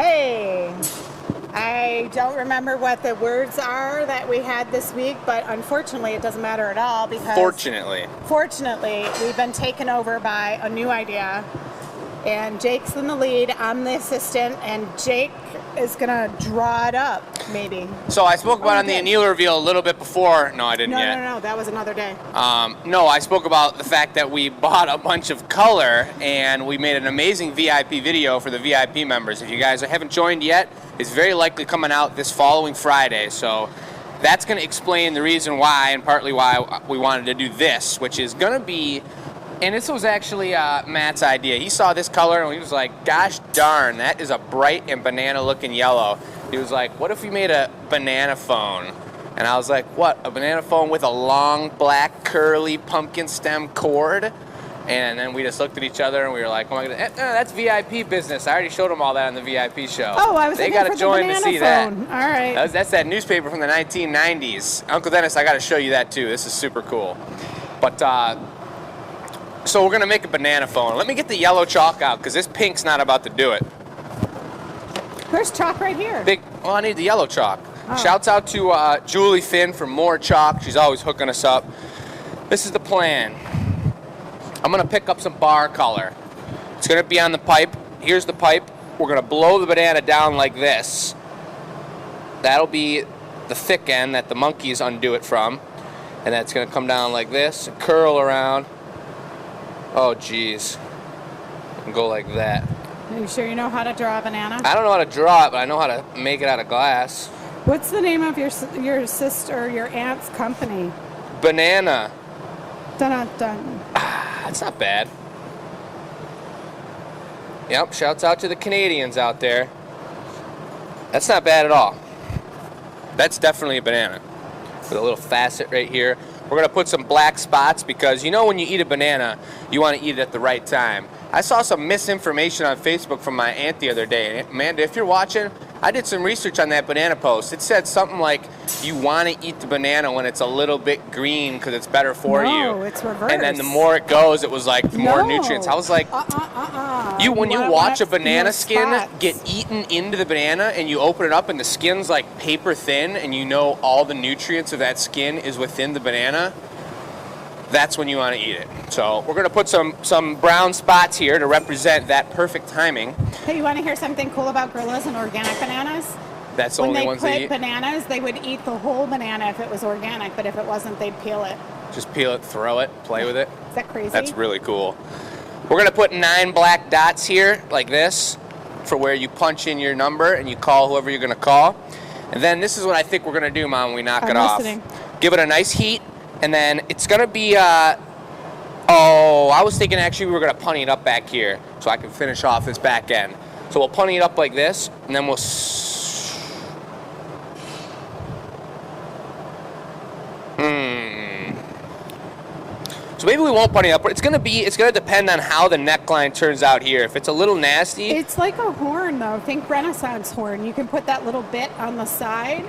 Hey, I don't remember what the words are that we had this week, but unfortunately it doesn't matter at all because fortunately we've been taken over by a new idea, and Jake's in the lead, I'm the assistant, and Jake is gonna draw it up, maybe. So I spoke about on the anneal reveal a little bit before. No, I didn't yet. No, that was another day. No, I spoke about the fact that we bought a bunch of color and we made an amazing VIP video for the VIP members. If you guys haven't joined yet, it's very likely coming out this following Friday. So that's going to explain the reason why and partly why we wanted to do this, which is going to be, and this was actually Matt's idea. He saw this color and he was like, gosh darn, that is a bright and banana looking yellow. He was like, what if we made a banana phone? And I was like, what, a banana phone with a long black curly pumpkin stem cord? And then we just looked at each other and we were like, oh my God, that's VIP business. I already showed them all that on the VIP show. Oh, I was They got to join to see phone. that. All right. That's that newspaper from the 1990s. Uncle Dennis, I got to show you that too. This is super cool. But, so we're going to make a banana phone. Let me get the yellow chalk out because this pink's not about to do it. There's chalk right here. Well, I need the yellow chalk. Oh. Shouts out to Julie Finn for more chalk. She's always hooking us up. This is the plan. I'm going to pick up some bar color. It's going to be on the pipe. Here's the pipe. We're going to blow the banana down like this. That'll be the thick end that the monkeys undo it from. And that's going to come down like this and curl around. Oh, geez. And go like that. Are you sure you know how to draw a banana? I don't know how to draw it, but I know how to make it out of glass. What's the name of your sister, your aunt's company? Banana. Dun dun. That's not bad. Yep, shouts out to the Canadians out there. That's not bad at all. That's definitely a banana. With a little facet right here. We're going to put some black spots because you know when you eat a banana, you want to eat it at the right time. I saw some misinformation on Facebook from my aunt the other day. Amanda, if you're watching, I did some research on that banana post. It said something like you want to eat the banana when it's a little bit green because it's better for you. No, it's reversed. And then the more it goes, it was like the more nutrients. I was like, when you watch a banana skin get eaten into the banana and you open it up and the skin's like paper thin and you know all the nutrients of that skin is within the banana, that's when you want to eat it. So we're going to put some brown spots here to represent that perfect timing. Hey, you want to hear something cool about gorillas and organic bananas? That's the only ones they eat? When they put bananas, they would eat the whole banana if it was organic, but if it wasn't, they'd peel it. Just peel it, throw it, play with it? Is that crazy? That's really cool. We're going to put 9 black dots here, like this, for where you punch in your number and you call whoever you're going to call. And then this is what I think we're going to do, Mom, when we knock it off. Give it a nice heat. And then it's going to be, I was thinking actually we were going to punny it up back here so I can finish off this back end. So we'll punny it up like this, and then we'll... So maybe we won't punny it up, but it's going to depend on how the neckline turns out here. If it's a little nasty... It's like a horn, though. Think Renaissance horn. You can put that little bit on the side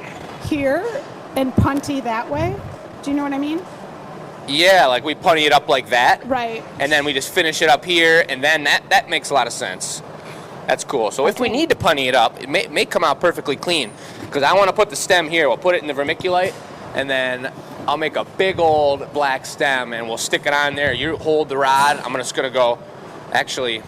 here and punty that way. Do you know what I mean? Yeah, like we punny it up like that. Right. And then we just finish it up here, and then that makes a lot of sense. That's cool. So if we need to punny it up, it may come out perfectly clean. Because I want to put the stem here. We'll put it in the vermiculite, and then I'll make a big old black stem, and we'll stick it on there. You hold the rod. I'm just going to go... Actually...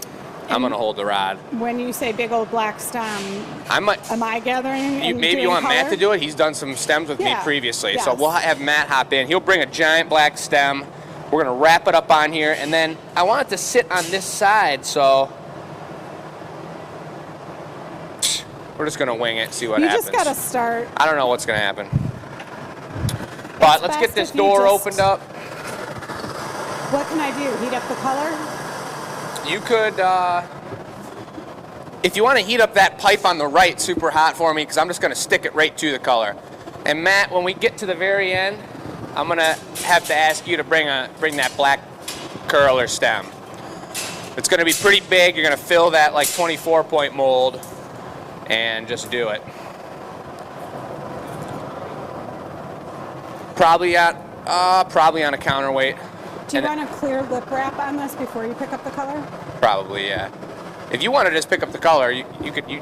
I'm going to hold the rod. When you say big old black stem, am I gathering maybe you want Matt to do it? He's done some stems with me previously. Yes. So we'll have Matt hop in. He'll bring a giant black stem. We're going to wrap it up on here. And then I want it to sit on this side, so we're just going to wing it, see what happens. You just got to start. I don't know what's going to happen. But let's get this door opened up. What can I do? Heat up the color? You could, if you want to heat up that pipe on the right super hot for me, because I'm just going to stick it right to the color. And Matt, when we get to the very end, I'm going to have to ask you to bring that black curl or stem. It's going to be pretty big. You're going to fill that like 24-point mold and just do it. Probably on a counterweight. Do you want a clear lip wrap on this before you pick up the color? Probably, yeah. If you want to just pick up the color, you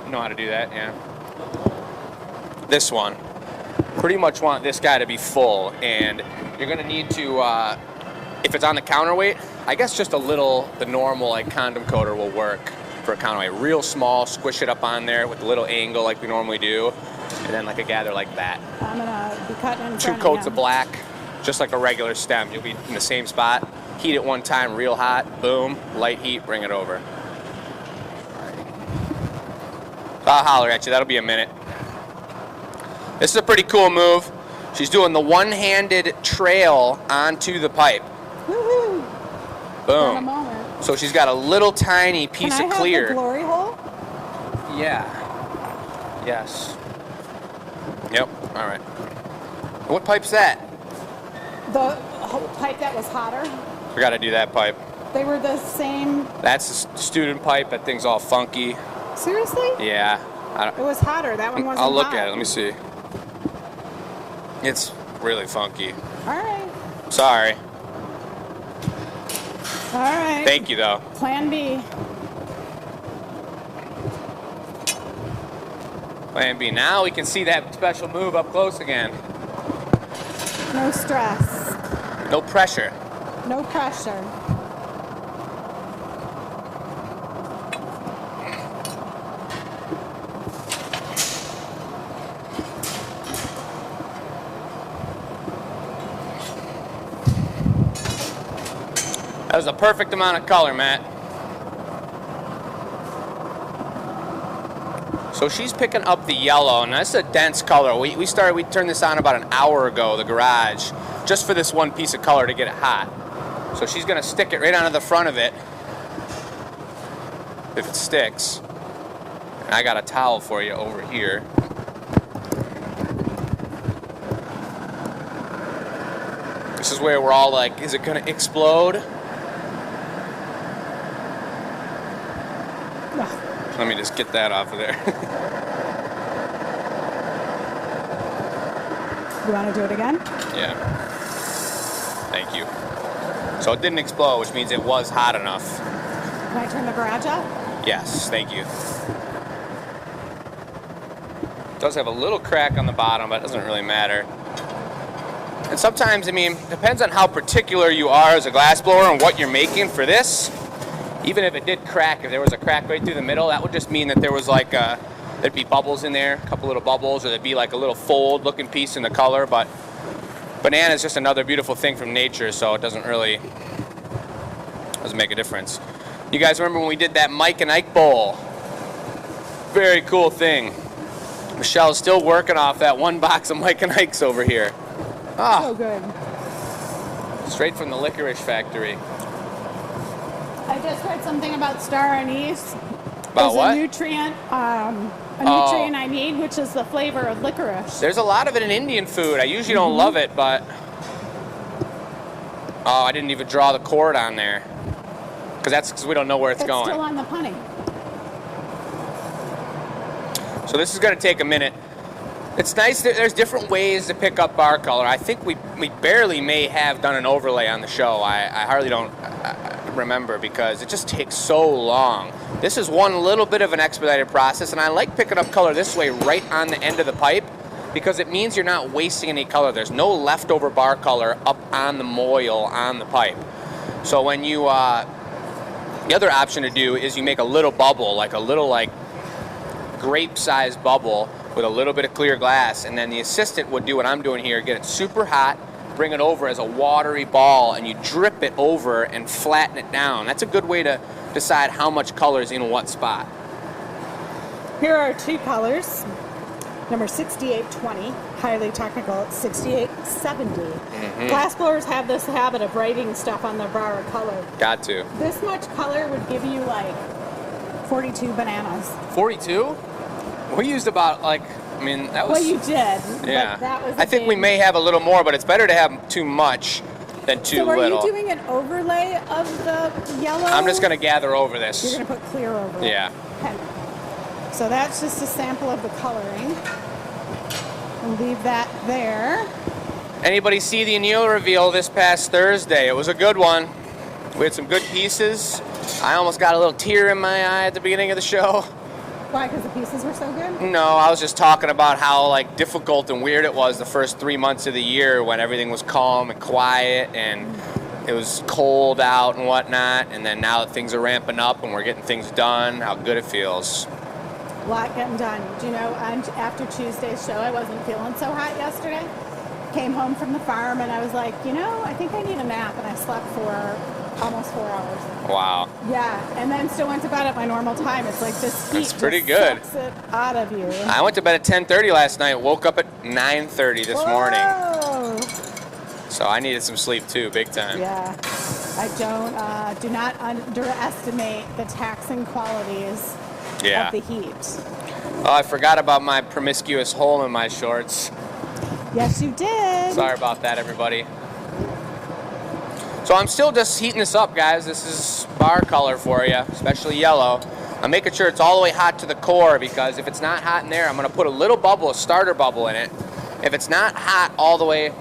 know how to do that, yeah. This one. Pretty much want this guy to be full, and you're gonna need to, if it's on the counterweight, I guess just a little, the normal like condom coater will work for a counterweight. Real small, squish it up on there with a little angle like we normally do, and then like a gather like that. I'm gonna be cutting in 2 coats of black, just like a regular stem. You'll be in the same spot. Heat it one time real hot, boom, light heat, bring it over. I'll holler at you, that'll be a minute. This is a pretty cool move. She's doing the one-handed trail onto the pipe. Woohoo! Boom. For a moment. So she's got a little tiny piece of clear. Can I have the glory hole? Yeah. Yes. Yep. All right. What pipe's that? The pipe that was hotter. We got to do that pipe. They were the same. That's the student pipe. That thing's all funky. Seriously? Yeah. It was hotter. That one wasn't I'll look hot. at it. Let me see. It's really funky. All right. Sorry. All right. Thank you, though. Plan B. Plan B. Now we can see that special move up close again. No stress. No pressure. No pressure. That was the perfect amount of color, Matt. So she's picking up the yellow, and that's a dense color. We turned this on about an hour ago, the garage, just for this one piece of color to get it hot. So she's gonna stick it right onto the front of it, if it sticks. And I got a towel for you over here. This is where we're all like, is it gonna explode? Let me just get that off of there. You want to do it again? Yeah. Thank you. So it didn't explode, which means it was hot enough. Can I turn the garage off? Yes, thank you. It does have a little crack on the bottom, but it doesn't really matter. And sometimes, I mean, depends on how particular you are as a glassblower and what you're making for this. Even if it did crack, if there was a crack right through the middle, that would just mean that there was like there'd be bubbles in there, a couple little bubbles, or there'd be like a little fold looking piece in the color. But banana is just another beautiful thing from nature, so it doesn't make a difference. You guys remember when we did that Mike and Ike bowl? Very cool thing. Michelle's still working off that one box of Mike and Ike's over here. Ah, So good. straight from the licorice factory. I just read something about star anise. About what? A nutrient I need, which is the flavor of licorice. There's a lot of it in Indian food. I usually don't love it, but... Oh, I didn't even draw the cord on there. Because we don't know where it's going. It's still on the punning. So this is going to take a minute. It's nice that there's different ways to pick up bar color. I think we barely may have done an overlay on the show. I hardly don't remember because it just takes so long. This is one little bit of an expedited process, and I like picking up color this way right on the end of the pipe because it means you're not wasting any color. There's no leftover bar color up on the moil on the pipe. So when you, the other option to do is you make a little bubble, like a little grape-sized bubble with a little bit of clear glass, and then the assistant would do what I'm doing here, get it super hot, bring it over as a watery ball, and you drip it over and flatten it down. That's a good way to decide how much color is in what spot. Here are two colors. Number 6820, highly technical, 6870. Glassblowers have this habit of writing stuff on their bar of color. Got to. This much color would give you like 42 bananas. 42? We used about that was... Well, you did. Yeah. But that was I think we may have a little more, but it's better to have too much than too little. So are you doing an overlay of the yellow? I'm just going to gather over this. You're going to put clear over it? Yeah. Okay. So that's just a sample of the coloring. We'll leave that there. Anybody see the anneal reveal this past Thursday? It was a good one. We had some good pieces. I almost got a little tear in my eye at the beginning of the show. Why? Because the pieces were so good? No, I was just talking about how like difficult and weird it was the first 3 months of the year when everything was calm and quiet and it was cold out and whatnot. And then now that things are ramping up and we're getting things done, how good it feels. A lot getting done. Do you know, after Tuesday's show, I wasn't feeling so hot yesterday. Came home from the farm and I was like, you know, I think I need a nap, and I slept for almost 4 hours. Wow. Yeah, and then still went to bed at my normal time. It's like this heat That's pretty just good. sucks it out of you. I went to bed at 10:30 last night, woke up at 9:30 this morning. So I needed some sleep too, big time. Yeah, I do not underestimate the taxing qualities of the heat. Oh, I forgot about my promiscuous hole in my shorts. Yes, you did. Sorry about that, everybody. So I'm still just heating this up, guys. This is bar color for you, especially yellow. I'm making sure it's all the way hot to the core, because if it's not hot in there, I'm going to put a little bubble, a starter bubble in it. If it's not hot all the way,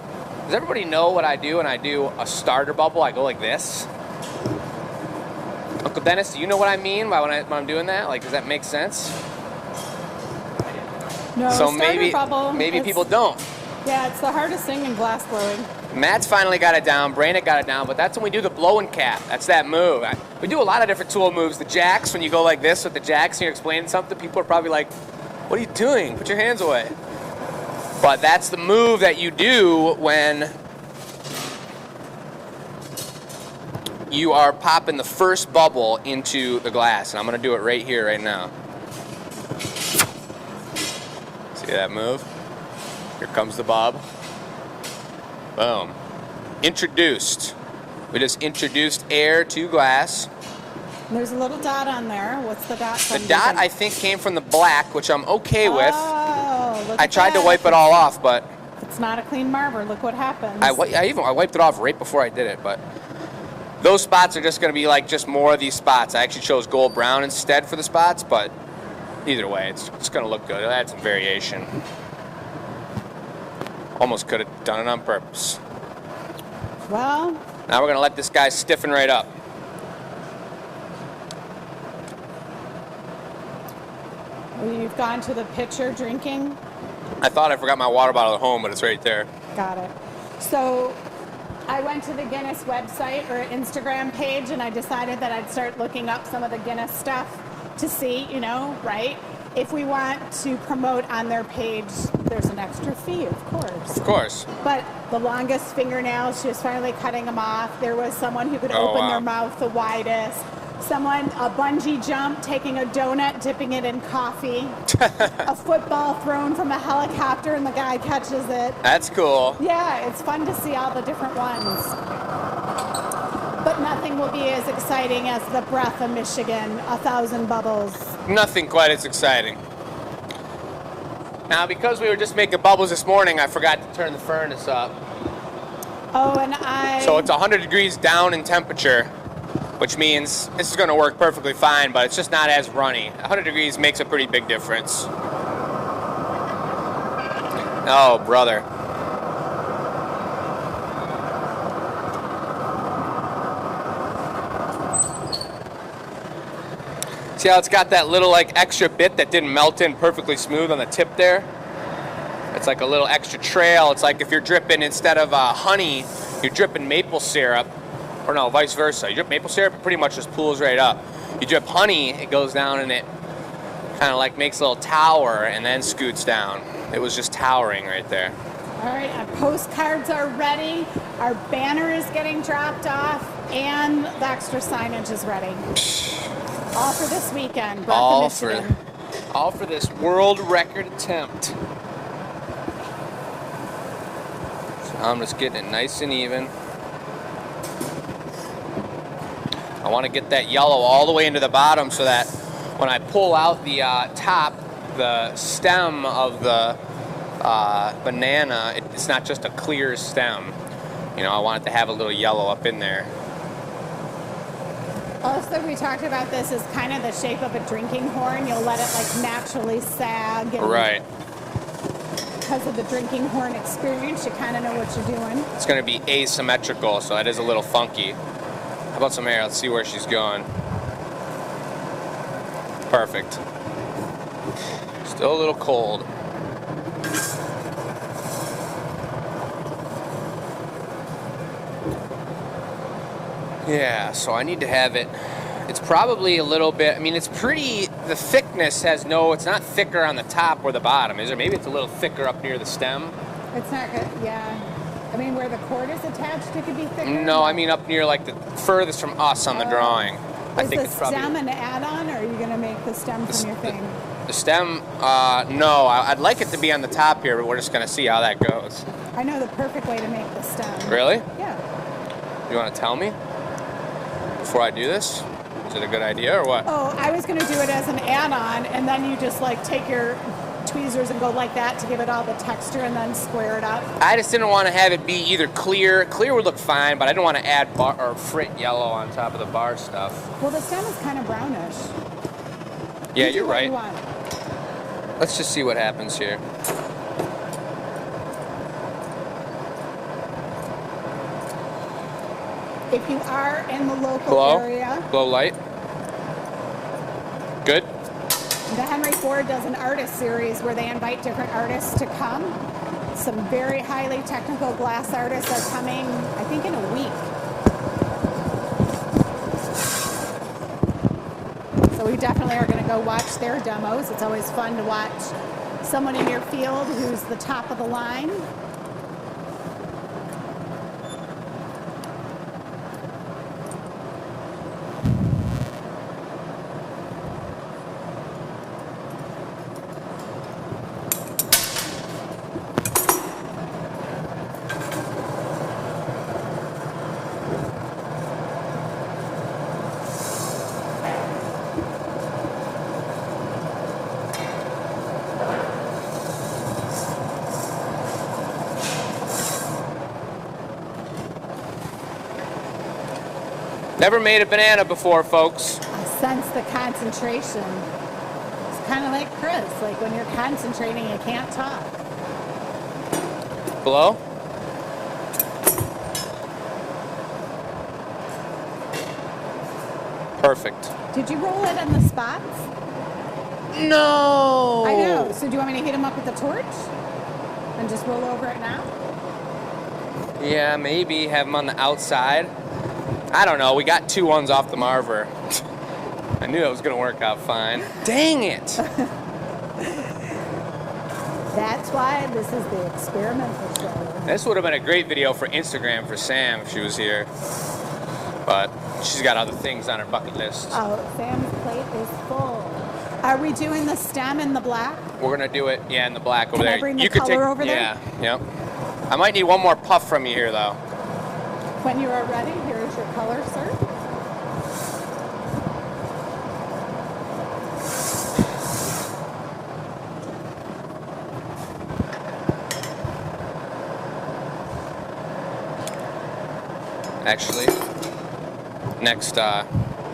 does everybody know what I do when I do a starter bubble? I go like this. Uncle Dennis, do you know what I mean when I'm doing that? Like, does that make sense? No, so bubble, maybe people don't. Yeah, it's the hardest thing in glass blowing. Matt's finally got it down, Brandon got it down, but that's when we do the blow and cap. That's that move. We do a lot of different tool moves. The jacks, when you go like this with the jacks and you're explaining something, people are probably like, what are you doing? Put your hands away. But that's the move that you do when you are popping the first bubble into the glass. And I'm going to do it right here, right now. See that move? Here comes the bob. Boom. Introduced. We just introduced air to glass. There's a little dot on there. What's the dot from? The dot, I think, came from the black, which I'm okay with. Oh, I tried to wipe it all off, but it's not a clean marber. Look what happens. I wiped it off right before I did it, but those spots are just going to be like just more of these spots. I actually chose gold brown instead for the spots, but either way, it's going to look good. It'll add some variation. Almost could have done it on purpose. Well, now we're going to let this guy stiffen right up. You've gone to the pitcher drinking? I thought I forgot my water bottle at home, but it's right there. Got it. So I went to the Guinness website or Instagram page, and I decided that I'd start looking up some of the Guinness stuff to see, you know, right? If we want to promote on their page, there's an extra fee, of course. Of course. But the longest fingernails, she was finally cutting them off. There was someone who could open their mouth the widest. Someone, a bungee jump, taking a donut, dipping it in coffee. A football thrown from a helicopter and the guy catches it. That's cool. Yeah, it's fun to see all the different ones. But nothing will be as exciting as the Breath of Michigan, 1,000 bubbles. Nothing quite as exciting. Now, because we were just making bubbles this morning, I forgot to turn the furnace up. Oh, and So it's 100 degrees down in temperature, which means this is going to work perfectly fine, but it's just not as runny. 100 degrees makes a pretty big difference. Oh, brother. See how it's got that little like extra bit that didn't melt in perfectly smooth on the tip there? It's like a little extra trail. It's like if you're dripping, instead of honey, you're dripping maple syrup. Or no, vice versa. You drip maple syrup, it pretty much just pools right up. You drip honey, it goes down and it kind of like makes a little tower and then scoots down. It was just towering right there. All right, our postcards are ready. Our banner is getting dropped off, and the extra signage is ready. All for this weekend. All for this world record attempt. So I'm just getting it nice and even. I want to get that yellow all the way into the bottom so that when I pull out the top, the stem of the banana, it's not just a clear stem. You know, I want it to have a little yellow up in there. Also, we talked about this as kind of the shape of a drinking horn. You'll let it like naturally sag. And right. Because of the drinking horn experience, you kind of know what you're doing. It's going to be asymmetrical, so that is a little funky. How about some air? Let's see where she's going. Perfect. Still a little cold. Yeah, so I need to have it. It's probably a little bit, I mean, it's pretty, the thickness has no, it's not thicker on the top or the bottom, is it? Maybe it's a little thicker up near the stem. It's not good, yeah. I mean, where the cord is attached, it could be thicker. No, I mean up near like the furthest from us on the drawing. I think it's probably... Is the stem an add-on, or are you going to make the stem from your thing? The stem, no. I'd like it to be on the top here, but we're just going to see how that goes. I know the perfect way to make the stem. Really? Yeah. You want to tell me before I do this? Is it a good idea or what? Oh, I was going to do it as an add-on, and then you just like take your tweezers and go like that to give it all the texture and then square it up. I just didn't want to have it be either clear. Clear would look fine, but I didn't want to add bar or frit yellow on top of the bar stuff. Well, the stem is kind of brownish. Yeah, you're right. You want. Let's just see what happens here. If you are in the local area. Glow light. Good. The Henry Ford does an artist series where they invite different artists to come. Some very highly technical glass artists are coming, I think, in a week. So we definitely are going to go watch their demos. It's always fun to watch someone in your field who's the top of the line. Never made a banana before, folks. I sense the concentration. It's kind of like Chris, like when you're concentrating, you can't talk. Blow? Perfect. Did you roll it on the spots? No! I know. So do you want me to hit him up with the torch? And just roll over it now? Yeah, maybe have them on the outside. I don't know. We got 2 ones off the Marver. I knew it was going to work out fine. Dang it! That's why this is the experimental show. This would have been a great video for Instagram for Sam if she was here. But she's got other things on her bucket list. Oh, Sam's plate is full. Are we doing the stem in the black? We're going to do it, yeah, in the black over there. Can I bring the color over there? Yeah, yep. I might need one more puff from you here, though. When you are ready, here is your color, sir. Actually, next,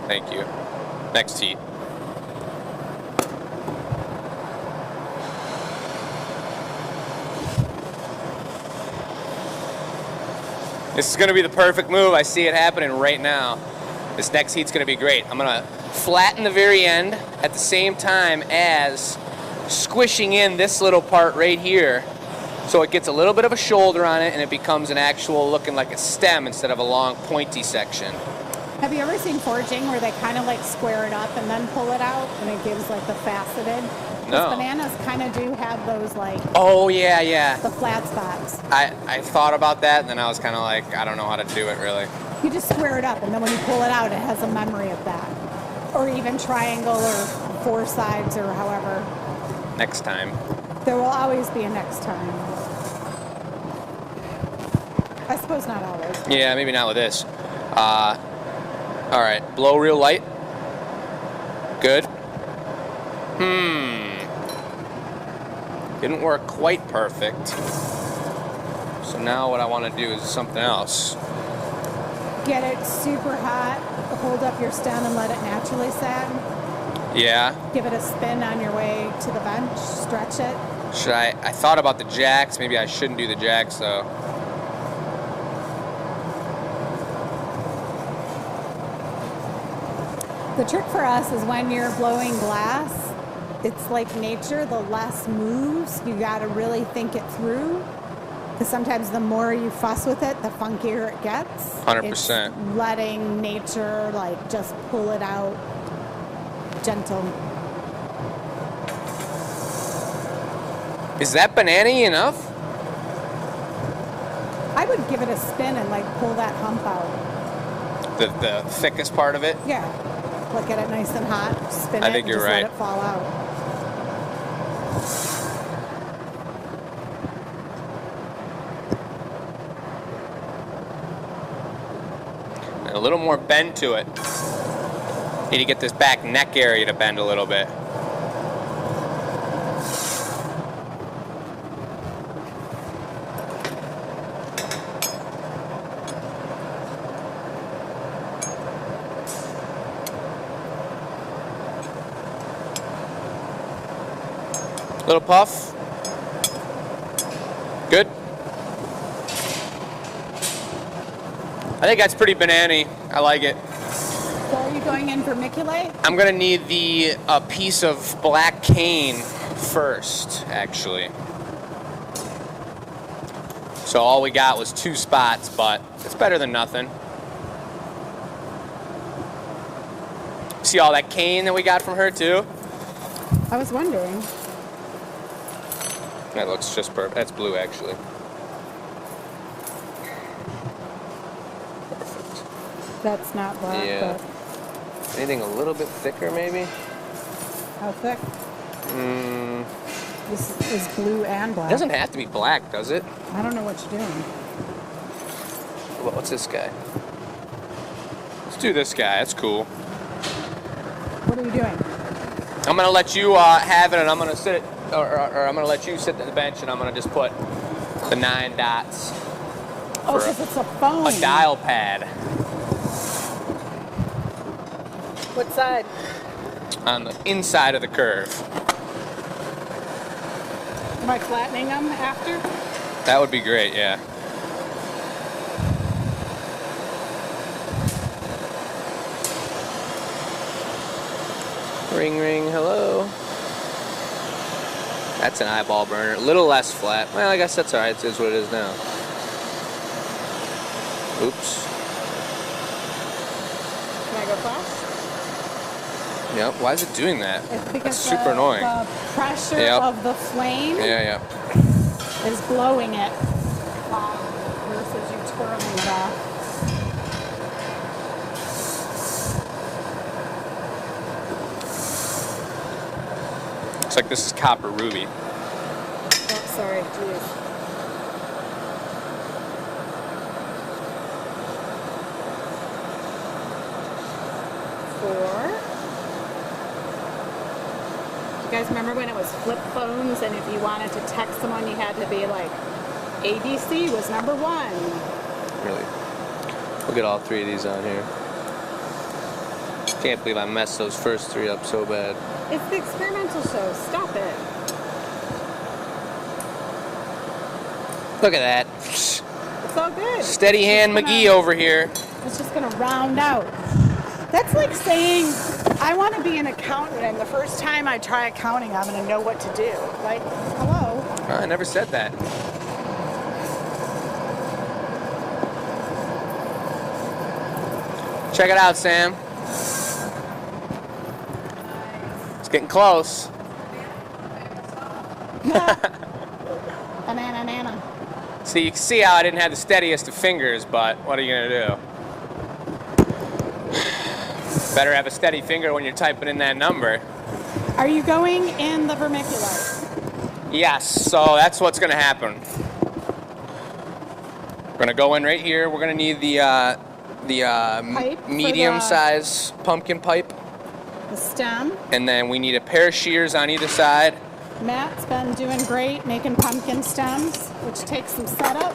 thank you. Next heat. This is going to be the perfect move. I see it happening right now. This next heat's going to be great. I'm going to flatten the very end at the same time as squishing in this little part right here so it gets a little bit of a shoulder on it and it becomes an actual looking like a stem instead of a long pointy section. Have you ever seen forging where they kind of like square it up and then pull it out and it gives like the faceted? No. Bananas kind of do have those like... Oh, yeah, yeah. The flat spots. I thought about that and then I was kind of like, I don't know how to do it really. You just square it up and then when you pull it out, it has a memory of that. Or even triangle or 4 sides or however. Next time. There will always be a next time. I suppose not always. Yeah, maybe not with this. All right, blow real light. Good. Didn't work quite perfect. So now what I want to do is something else. Get it super hot, hold up your stem and let it naturally sag. Yeah. Give it a spin on your way to the bench, stretch it. Should I thought about the jacks. Maybe I shouldn't do the jacks though. The trick for us is when you're blowing glass, it's like nature, the less moves. You got to really think it through. Because sometimes the more you fuss with it, the funkier it gets. 100%. It's letting nature like just pull it out gentle. Is that banana-y enough? I would give it a spin and like pull that hump out. The thickest part of it? Yeah. Like get it nice and hot, spin I it, think and you're just right. let it fall out. A little more bend to it. Need to get this back neck area to bend a little bit. Little puff. Good. I think that's pretty banana-y. I like it. So are you going in vermiculite? I'm gonna need a piece of black cane first, actually. So all we got was 2 spots, but it's better than nothing. See all that cane that we got from her too? I was wondering. That looks just perfect. That's blue, actually. That's not black, Yeah. but Anything a little bit thicker, maybe? how thick? This is blue and black. It doesn't have to be black, does it? I don't know what you're doing. What's this guy? Let's do this guy. That's cool. What are you doing? I'm gonna let you have it, and I'm gonna sit, or I'm gonna let you sit at the bench, and I'm gonna just put the 9 dots Oh, for because it's a phone. a dial pad What side? on the inside of the curve. Am I flattening them after? That would be great, yeah. Ring, ring, hello. That's an eyeball burner. A little less flat. Well, I guess that's all right. It is what it is now. Oops. Can I go fast? Yep. Why is it doing that? It's That's because super annoying. the pressure Yep. of the flame Yeah. is blowing it versus you twirling it off. Looks like this is copper ruby. Oh, sorry, geez. Four. You guys remember when it was flip phones and if you wanted to text someone you had to be like, ABC was number 1. Really. We'll get all 3 of these on here. Can't believe I messed those first 3 up so bad. It's the experimental show. Stop it. Look at that. It's all good. Steady hand McGee over here. It's just going to round out. That's like saying, I want to be an accountant, and the first time I try accounting, I'm going to know what to do. Like, hello? Oh, I never said that. Check it out, Sam. It's getting close. Banana, nana. See, you can see how I didn't have the steadiest of fingers, but what are you going to do? Better have a steady finger when you're typing in that number. Are you going in the vermiculite? Yes, so that's what's going to happen. We're going to go in right here. We're going to need the Pipe for medium-size pumpkin pipe. The stem. And then we need a pair of shears on either side. Matt's been doing great making pumpkin stems, which takes some setup.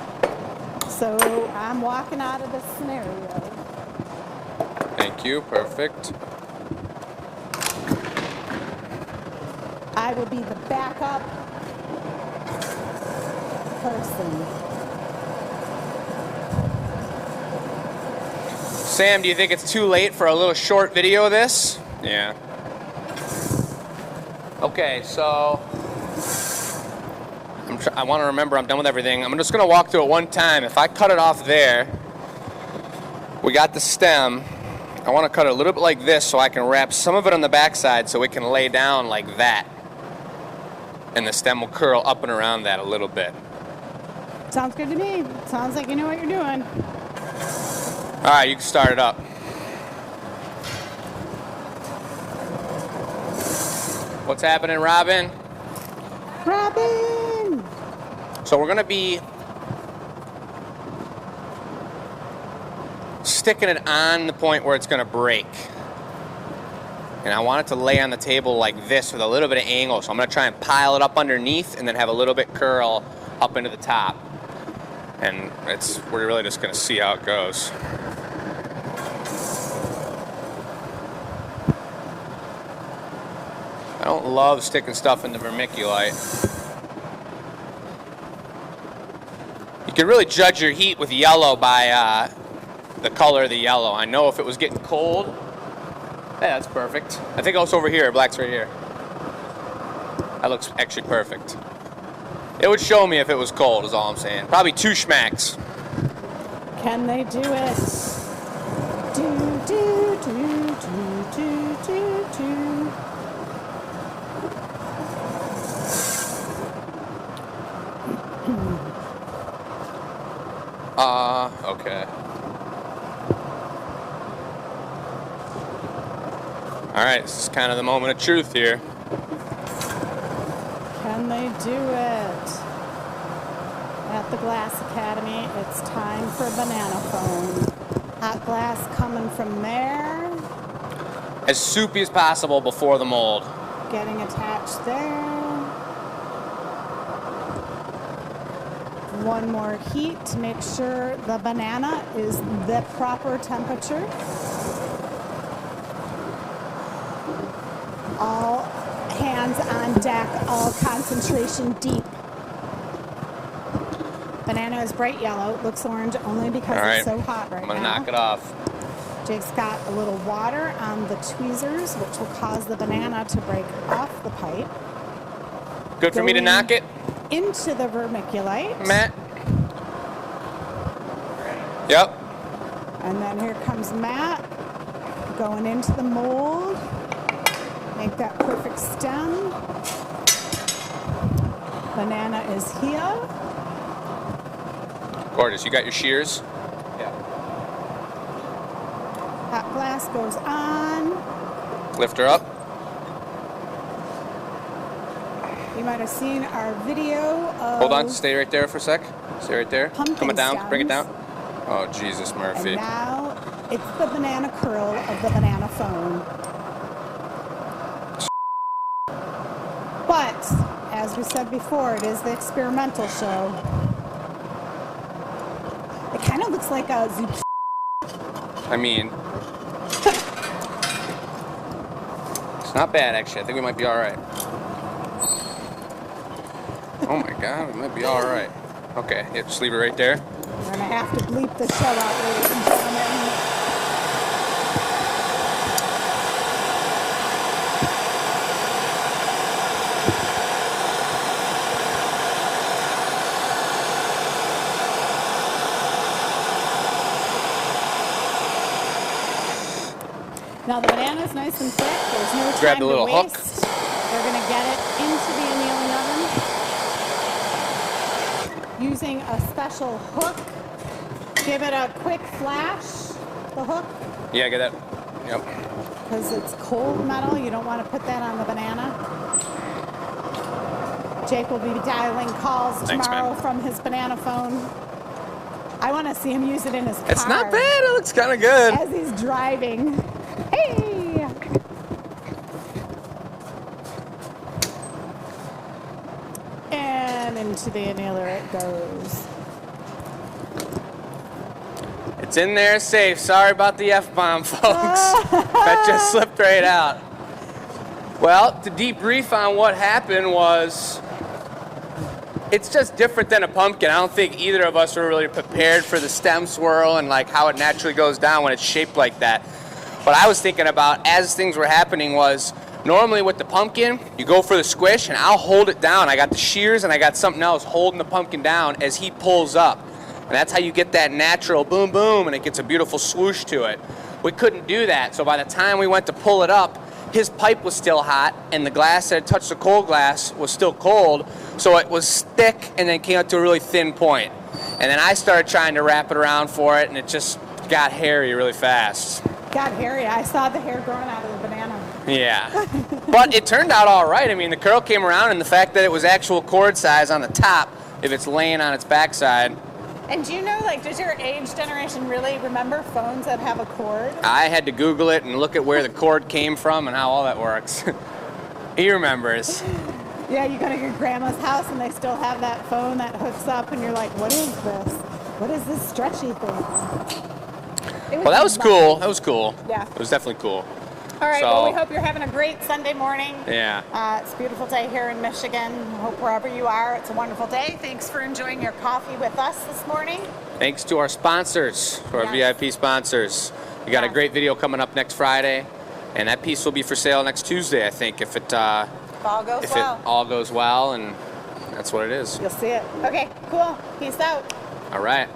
So I'm walking out of this scenario. Thank you, perfect. I will be the backup person. Sam, do you think it's too late for a little short video of this? Yeah. Okay, so I want to remember I'm done with everything. I'm just going to walk through it one time. If I cut it off there, we got the stem. I want to cut it a little bit like this so I can wrap some of it on the backside so it can lay down like that. And the stem will curl up and around that a little bit. Sounds good to me. Sounds like you know what you're doing. All right, you can start it up. What's happening, Robin? Robin! So we're gonna be sticking it on the point where it's gonna break. And I want it to lay on the table like this with a little bit of angle. So I'm gonna try and pile it up underneath and then have a little bit curl up into the top. And we're really just gonna see how it goes. I don't love sticking stuff in the vermiculite. You can really judge your heat with yellow by the color of the yellow. I know if it was getting cold. Yeah, that's perfect. I think it's over here. Black's right here. That looks actually perfect. It would show me if it was cold, is all I'm saying. Probably 2 schmacks. Can they do it? Do, do, do, do, do, do, do. Okay. All right, this is kind of the moment of truth here. Can they do it? At the Glass Academy, it's time for banana foam. Hot glass coming from there. As soupy as possible before the mold. Getting attached there. One more heat to make sure the banana is the proper temperature. All hands on deck, all concentration deep. Banana is bright yellow, looks orange only because it's so hot right now. I'm gonna knock it off. Jake's got a little water on the tweezers, which will cause the banana to break off the pipe. Good for me to knock it? Into the vermiculite. Matt? Yep. And then here comes Matt going into the mold. Make that perfect stem. Banana is here. Gorgeous. You got your shears? Yeah. Hot glass goes on. Lift her up. You might have seen our video of... Hold on. Stay right there for a sec. Stay right there. Coming down. stems. Bring it down. Oh, Jesus, Murphy. And now it's the banana curl of the banana foam. But, as we said before, it is the experimental show. It kind of looks like a zucchini. I mean, it's not bad, actually. I think we might be all right. Oh, my God. We might be all right. Okay. Yeah, just leave it right there. We're going to have to bleep the show out, ladies and gentlemen. Now the banana is nice and thick. There's no Grab time the little to hook. waste. We're going to get it into the annealing oven using a special hook. Give it a quick flash, the hook, Yeah, get that. Yep. because it's cold metal. You don't want to put that on the banana. Jake will be dialing calls Thanks, tomorrow man. from his banana phone. I want to see him use it in his car. It's not bad. It looks kind of good. As he's driving. Hey! And into the annealer it goes. It's in there safe. Sorry about the F-bomb, folks. That just slipped right out. Well, to debrief on what happened was it's just different than a pumpkin. I don't think either of us were really prepared for the stem swirl and like how it naturally goes down when it's shaped like that. What I was thinking about as things were happening was normally with the pumpkin, you go for the squish and I'll hold it down. I got the shears and I got something else holding the pumpkin down as he pulls up. And that's how you get that natural boom boom and it gets a beautiful swoosh to it. We couldn't do that. So by the time we went to pull it up, his pipe was still hot and the glass that had touched the cold glass was still cold. So it was thick and then came up to a really thin point. And then I started trying to wrap it around for it and it just got hairy really fast. Got hairy. I saw the hair growing out of the banana. Yeah. But it turned out all right. I mean, the curl came around and the fact that it was actual cord size on the top, if it's laying on its backside. And do you know, like, does your age generation really remember phones that have a cord? I had to Google it and look at where the cord came from and how all that works. He remembers. Yeah, you go to your grandma's house and they still have that phone that hooks up and you're like, what is this? What is this stretchy thing? Well, that was cool. That was cool. Yeah. It was definitely cool. All right, So- well, we hope you're having a great Sunday morning. Yeah. It's a beautiful day here in Michigan. Hope wherever you are, it's a wonderful day. Thanks for enjoying your coffee with us this morning. Thanks to our sponsors, to our Yes. VIP sponsors. We got a Yeah. great video coming up next Friday, and that piece will be for sale next Tuesday, I think, if it All goes well. all goes well, and that's what it is. You'll see it. Okay, cool. Peace out. All right.